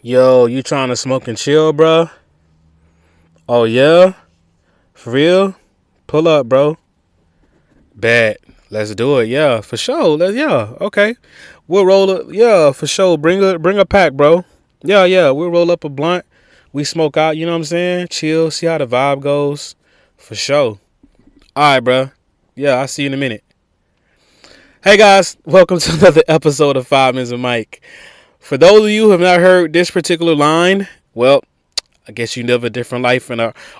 Yo, you trying to smoke and chill, bro? Oh, yeah? For real? Pull up, bro. Bet. Let's do it. Yeah, for sure. Yeah, okay. We'll roll it. Yeah, for sure. Bring a pack, bro. Yeah. We'll roll up a blunt. We smoke out, you know what I'm saying? Chill, see how the vibe goes. For sure. All right, bro. Yeah, I'll see you in a minute. Hey, guys. Welcome to another episode of 5 Minutes with Mike. For those of you who have not heard this particular line, well, I guess you live a different life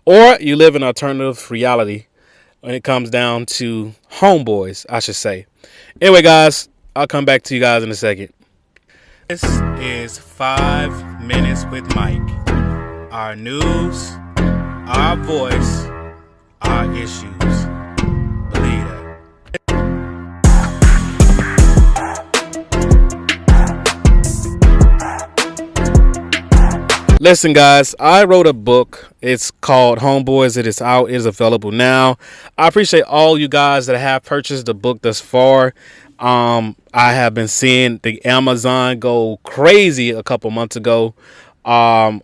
or you live an alternative reality when it comes down to homeboys, I should say. Anyway, guys, I'll come back to you guys in a second. This is 5 Minutes with Mike. Our news, our voice, our issues. Believe that. Listen, guys, I wrote a book. It's called Homeboys. It is out. It is available now. I appreciate all you guys that have purchased the book thus far. I have been seeing the Amazon go crazy a couple months ago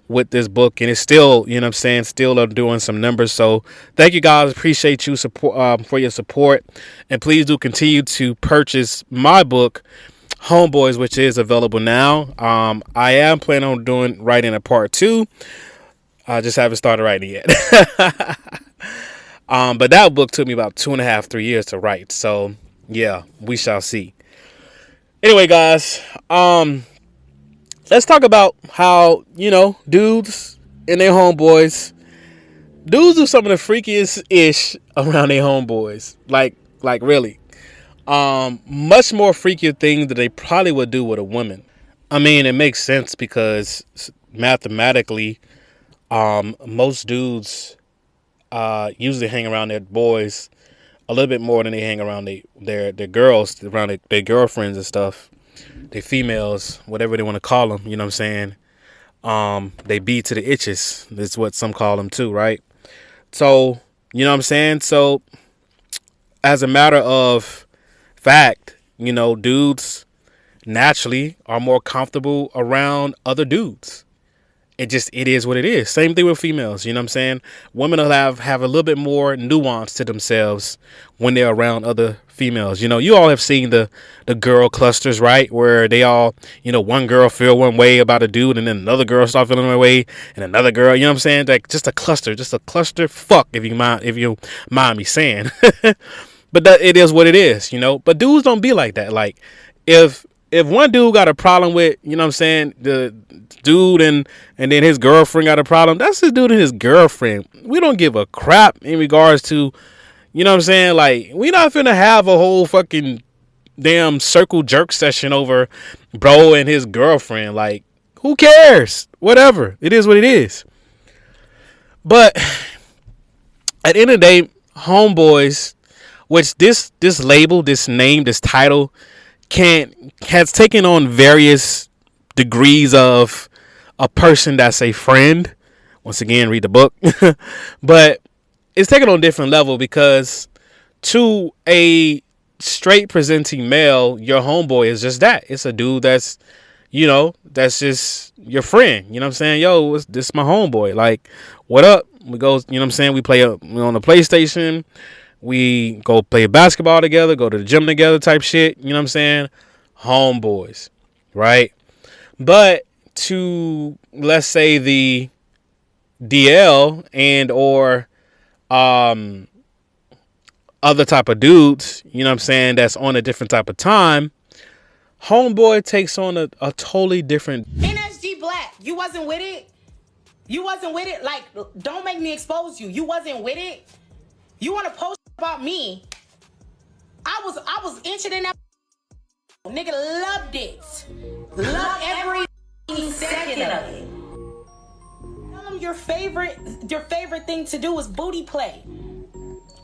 with this book, and it's still, you know what I'm saying, still doing some numbers. So thank you guys. Appreciate you support for your support, and please do continue to purchase my book, Homeboys, which is available now. I am planning on writing a part 2. I just haven't started writing yet. But that book took me about 2.5, 3 years to write. So yeah, we shall see. Anyway, guys, let's talk about how, dudes and their homeboys, dudes do some of the freakiest ish around their homeboys. Like really. Much more freakier things that they probably would do with a woman. I mean, it makes sense because mathematically, most dudes usually hang around their boys a little bit more than they hang around their girls, around their girlfriends and stuff, their females, whatever they want to call them. You know what I'm saying? They beat to the itches. That's what some call them too, right? So, you know what I'm saying? So, as a matter of fact, dudes naturally are more comfortable around other dudes. It is what it is. Same thing with females. You know what I'm saying? Women will have a little bit more nuance to themselves when they're around other females. You all have seen the girl clusters, right? Where they all, one girl feel one way about a dude, and then another girl start feeling one way, and another girl. You know what I'm saying? Like just a cluster. Fuck, if you mind me saying. But it is what it is, But dudes don't be like that. Like, if one dude got a problem with, you know what I'm saying, the dude and then his girlfriend got a problem, that's his dude and his girlfriend. We don't give a crap in regards to, you know what I'm saying? Like, we not finna have a whole fucking damn circle jerk session over bro and his girlfriend. Like, who cares? Whatever. It is what it is. But at the end of the day, homeboys, which this label, this name, this title has taken on various degrees of a person that's a friend. Once again, read the book. But it's taken on a different level because to a straight presenting male, your homeboy is just that. It's a dude that's, that's just your friend. You know what I'm saying? Yo, this is my homeboy. Like, what up? We go, you know what I'm saying? We play on the PlayStation. We go play basketball together, go to the gym together type shit. You know what I'm saying? Homeboys, right? But to, let's say, the DL and or other type of dudes, you know what I'm saying, that's on a different type of time, homeboy takes on a totally different... NSG Black, you wasn't with it? You wasn't with it? Like, don't make me expose you. You wasn't with it? You want to post about me? I was inching in that. Nigga loved it. Loved every second of it. Tell them your favorite thing to do is booty play.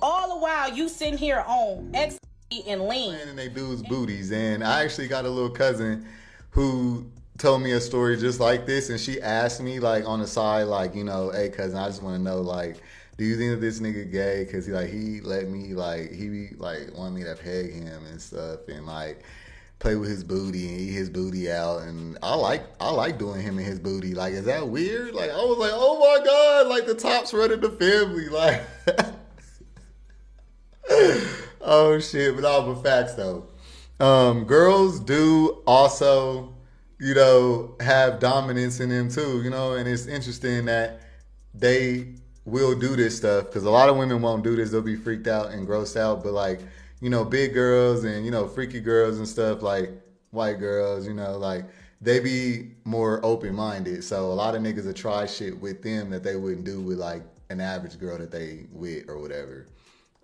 All the while you sitting here on X and lean. And they dudes booties, and I actually got a little cousin who told me a story just like this, and she asked me like on the side, like, hey cousin, I just want to know, like, do you think that this nigga gay? Cause he let me, like, he wanted me to peg him and stuff, and like play with his booty and eat his booty out. And I like doing him and his booty. Like, is that weird? Like, I was like, oh my God, like the Tops running the family. Like, oh shit. But all but facts though. Girls do also, have dominance in them too, and it's interesting that they will do this stuff because a lot of women won't do this. They'll be freaked out and grossed out. But like, big girls and, freaky girls and stuff, like white girls, like they be more open-minded. So a lot of niggas will try shit with them that they wouldn't do with like an average girl that they with or whatever.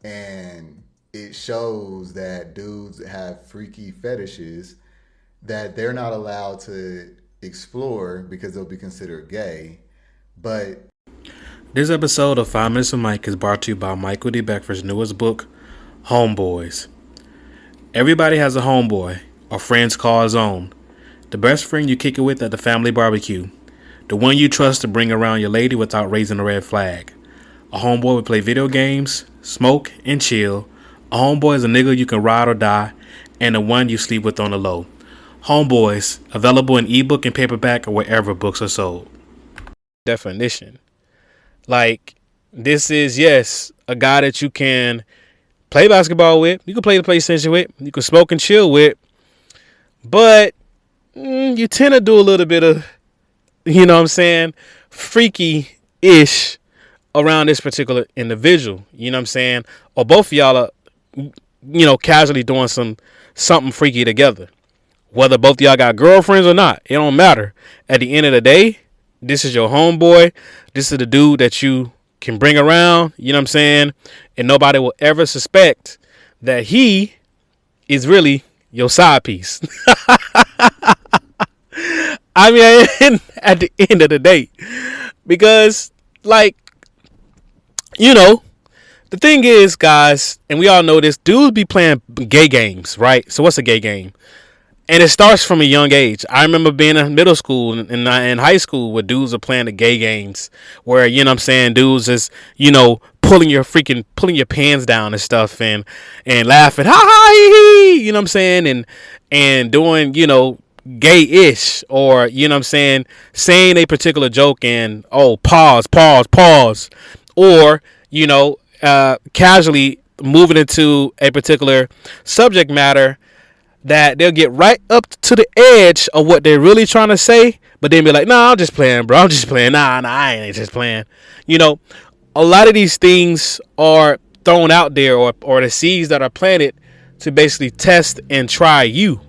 And it shows that dudes have freaky fetishes that they're not allowed to explore because they'll be considered gay. But this episode of 5 Minutes with Mike is brought to you by Michael D. Beckford's newest book, Homeboys. Everybody has a homeboy, or friends call his own. The best friend you kick it with at the family barbecue. The one you trust to bring around your lady without raising a red flag. A homeboy will play video games, smoke, and chill. A homeboy is a nigga you can ride or die, and the one you sleep with on the low. Homeboys, available in ebook and paperback or wherever books are sold. Definition. Like, this is, yes, a guy that you can play basketball with. You can play the PlayStation with. You can smoke and chill with. But you tend to do a little bit of, freaky-ish around this particular individual. You know what I'm saying? Or both of y'all are, casually doing something freaky together. Whether both of y'all got girlfriends or not, it don't matter. At the end of the day, this is your homeboy. This is the dude that you can bring around, you know what I'm saying? And nobody will ever suspect that he is really your side piece. I mean, at the end of the day. Because, like, the thing is, guys, and we all know this, dudes be playing gay games, right? So what's a gay game? And it starts from a young age. I remember being in middle school and in high school where dudes are playing the gay games where, dudes is, pulling your pants down and stuff and laughing, ha ha hee hee, and doing, gay-ish or, saying a particular joke and, oh, pause, or, casually moving into a particular subject matter that they'll get right up to the edge of what they're really trying to say, but then be like, nah, I'm just playing, bro. I'm just playing. Nah, I ain't just playing. A lot of these things are thrown out there or the seeds that are planted to basically test and try you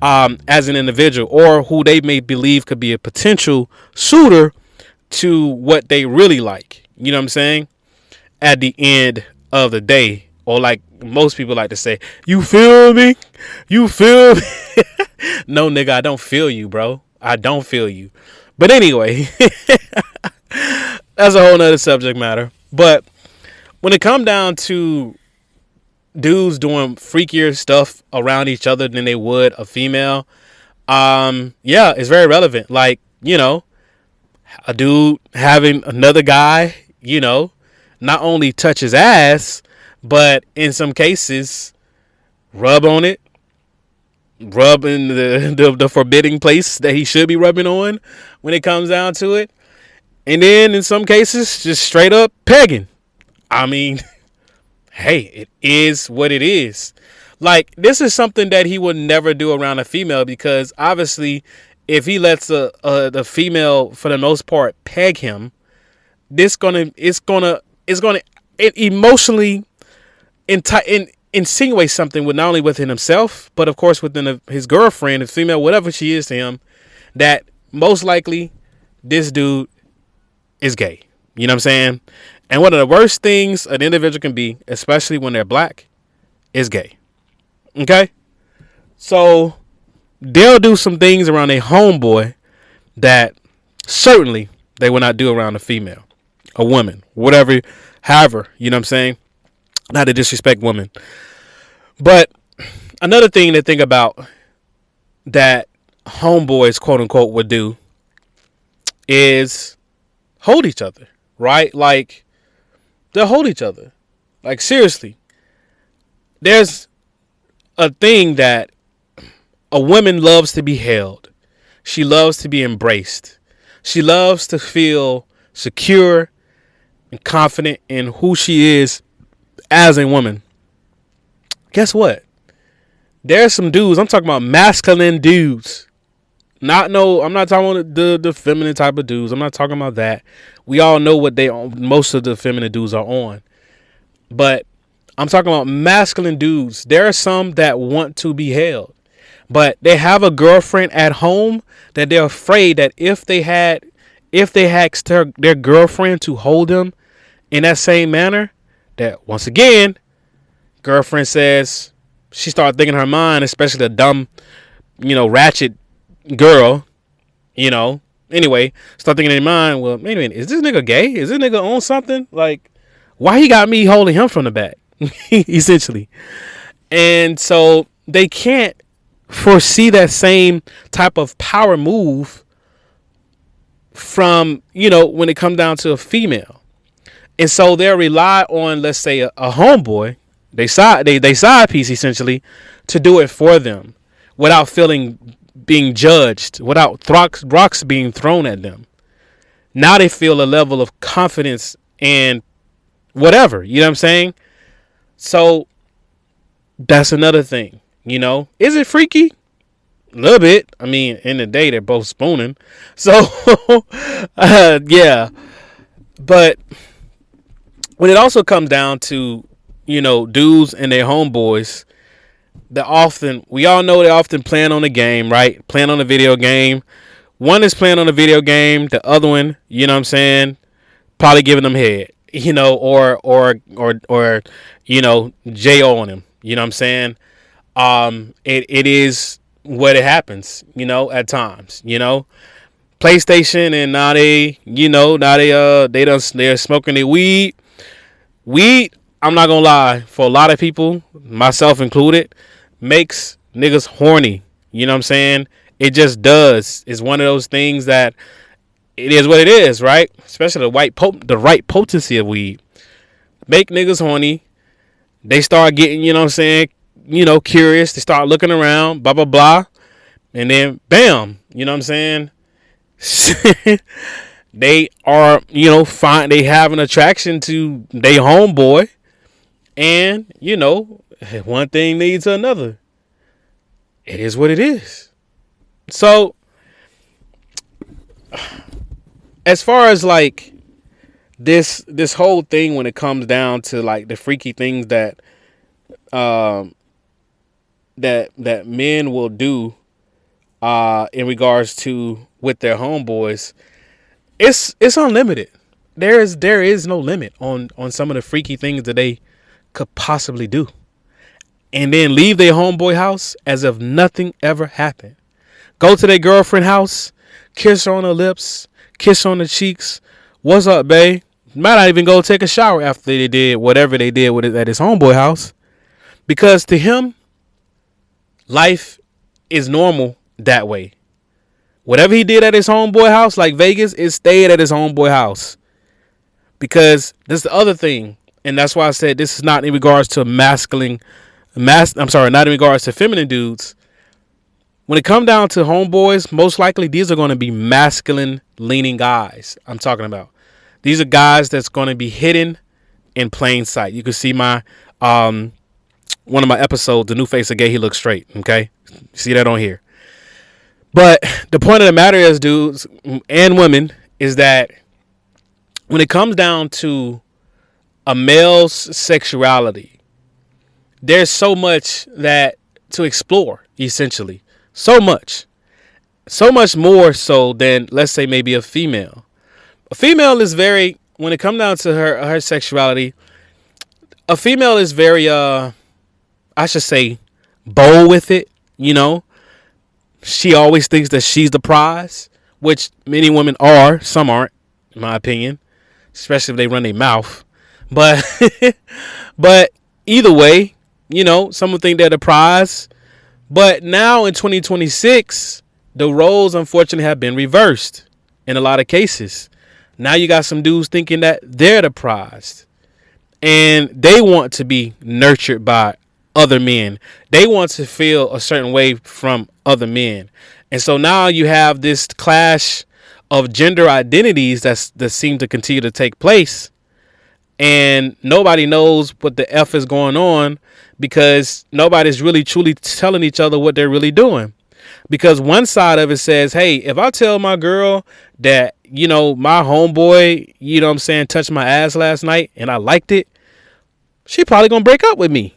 as an individual or who they may believe could be a potential suitor to what they really like. You know what I'm saying? At the end of the day, or like most people like to say, you feel me? You feel me? No, nigga, I don't feel you, bro. I don't feel you. But anyway, that's a whole nother subject matter. But when it come down to dudes doing freakier stuff around each other than they would a female, yeah, it's very relevant. Like, a dude having another guy, not only touch his ass, but in some cases, rub on it, rub in the forbidding place that he should be rubbing on when it comes down to it. And then in some cases, just straight up pegging. I mean, hey, it is what it is. Like, this is something that he would never do around a female because obviously if he lets the female, for the most part, peg him, it's gonna emotionally insinuate something with not only within himself, but of course within his girlfriend, his female, whatever she is to him, that most likely this dude is gay. You know what I'm saying? And one of the worst things an individual can be, especially when they're black, is gay. Okay? So they'll do some things around a homeboy that certainly they will not do around a female, a woman, whatever, however, you know what I'm saying? Not to disrespect women. But another thing to think about that homeboys, quote unquote, would do is hold each other, right? Like, they'll hold each other. Like, seriously. There's a thing that A woman loves to be held. She loves to be embraced. She loves to feel secure and confident in who she is as a woman. Guess what? There's some dudes. I'm talking about masculine dudes. I'm not talking about the feminine type of dudes. I'm not talking about that. We all know what most of the feminine dudes are on. But I'm talking about masculine dudes. There are some that want to be held, but they have a girlfriend at home that they're afraid that if they asked their girlfriend to hold them in that same manner, that once again, girlfriend says, she started thinking in her mind, especially the dumb, ratchet girl, anyway, start thinking in her mind, well, wait a minute, is this nigga gay? Is this nigga on something? Like, why he got me holding him from the back? Essentially. And so they can't foresee that same type of power move from, when it comes down to a female. And so they'll rely on, let's say, a homeboy, they side piece essentially, to do it for them without being judged, without rocks being thrown at them. Now they feel a level of confidence and whatever, you know what I'm saying? So that's another thing, Is it freaky? A little bit. I mean, in the day, they're both spooning. So, yeah. But when it also comes down to, dudes and their homeboys, we all know they often playing on the game, right? Playing on a video game. One is playing on a video game. The other one, you know what I'm saying, probably giving them head, or J.O. on him. You know what I'm saying? It is what it happens, at times, PlayStation, and now they're smoking their weed. Weed, I'm not gonna lie, for a lot of people, myself included, makes niggas horny. You know what I'm saying? It just does. It's one of those things that it is what it is, right? Especially the right potency of weed. Make niggas horny. They start getting, curious. They start looking around, blah, blah, blah. And then, bam, you know what I'm saying? They are, they have an attraction to their homeboy. And, one thing leads to another. It is what it is. So, as far as like this whole thing, when it comes down to like the freaky things that that men will do in regards to with their homeboys, it's unlimited. There is no limit on some of the freaky things that they could possibly do, and then leave their homeboy house as if nothing ever happened. Go to their girlfriend house, kiss her on the lips, kiss her on the cheeks. What's up, babe? Might not even go take a shower after they did whatever they did with it at his homeboy house, because to him, life is normal that way. Whatever he did at his homeboy house, like Vegas, it stayed at his homeboy house. Because this is the other thing, and that's why I said this is not in regards to not in regards to feminine dudes. When it comes down to homeboys, most likely these are going to be masculine leaning guys I'm talking about. These are guys that's going to be hidden in plain sight. You can see my one of my episodes, The New Face of Gay, He Looks Straight. Okay, see that on here. But the point of the matter is, dudes and women, is that when it comes down to a male's sexuality, there's so much that to explore, essentially. So much more so than, let's say, maybe a female. A female is very, when it comes down to her sexuality, a female is very, I should say, bold with it. She always thinks that she's the prize, which many women are. Some aren't, in my opinion, especially if they run their mouth. But, but either way, some will think they're the prize. But now in 2026, the roles, unfortunately, have been reversed in a lot of cases. Now you got some dudes thinking that they're the prize, and they want to be nurtured by other men. They want to feel a certain way from other men. And so now you have this clash of gender identities that seem to continue to take place. And nobody knows what the F is going on because nobody's really truly telling each other what they're really doing. Because one side of it says, hey, if I tell my girl that, my homeboy, touched my ass last night and I liked it, she probably going to break up with me.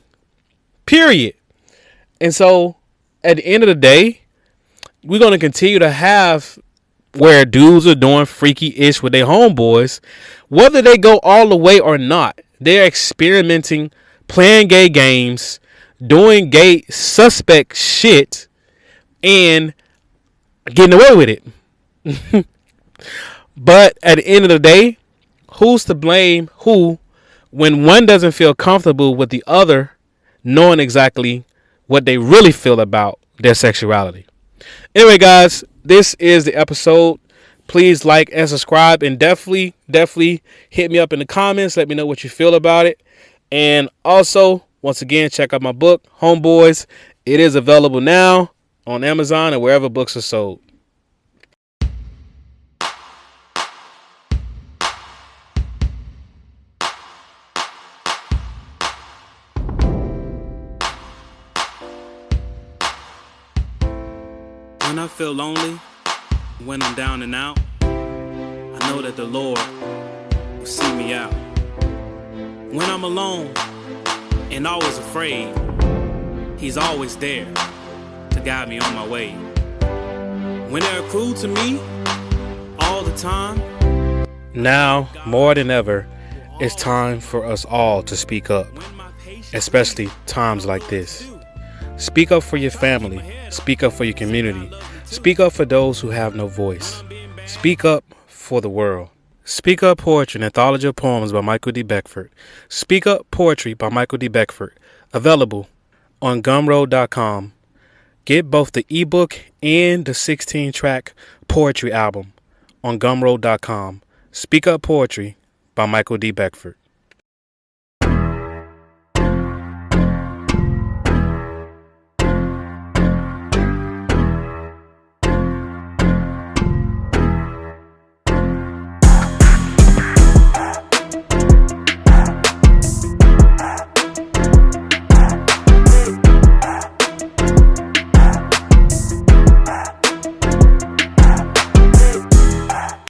Period. And so at the end of the day, we're going to continue to have where dudes are doing freaky-ish with their homeboys. Whether they go all the way or not, they're experimenting, playing gay games, doing gay suspect shit, and getting away with it. But at the end of the day, who's to blame who when one doesn't feel comfortable with the other knowing exactly what they really feel about their sexuality? Anyway, guys, this is the episode. Please like and subscribe, and definitely hit me up in the comments. Let me know what you feel about it. And also, once again, check out my book, Homeboys. It is available now on Amazon and wherever books are sold. When I feel lonely, when I'm down and out, I know that the Lord will see me out. When I'm alone and always afraid, He's always there to guide me on my way. When they're cruel to me all the time, now more than ever, it's time for us all to speak up, especially times like this. Speak up for your family. Speak up for your community. Speak up for those who have no voice. Speak up for the world. Speak Up Poetry, an anthology of poems by Michael D. Beckford. Speak Up Poetry by Michael D. Beckford. Available on Gumroad.com. Get both the ebook and the 16-track poetry album on Gumroad.com. Speak Up Poetry by Michael D. Beckford.